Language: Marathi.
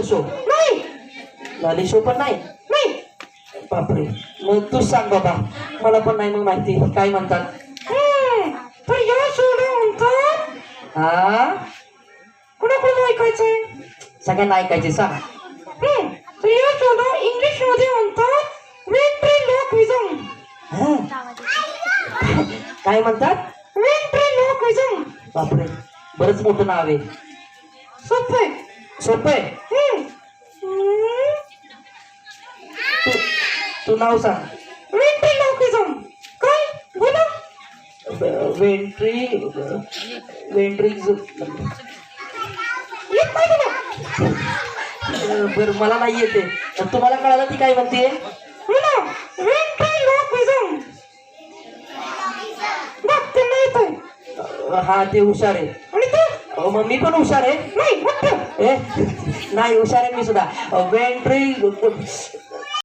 शो नाही लाली शो पण नाही. नाही. बापरे, मग तूच सांग बाबा, मला पण नाही मग माहिती काय म्हणतात. तर या शोला म्हणतात हा कुणाकडून ऐकायचंय? सगळ्यांना ऐकायचे सांग. तर या शोला इंग्लिश मध्ये म्हणतात व्हेंट्रिलोक्विझम. काय म्हणतात? व्हेंट्रिलोक्विझम. बापरे, बरंच मोठं नाव आहे. सोपं आहे. सोपं आहे. तू तू नाव सांग. व्हेंट्रिलोक्विझम. काय बोला? वेंट्री येत नाही तुला? बरं, मला नाही येते. तुम्हाला कळालं ती काय म्हणते? बोला व्हेंट्रिलोक्विझम. बघ त्यांना येतंय. हा ते हुशार आहे. आणि तू? मग मी पण हुशार आहे. नाही मोठं. ए नाही, हुशार आहे मी सुद्धा.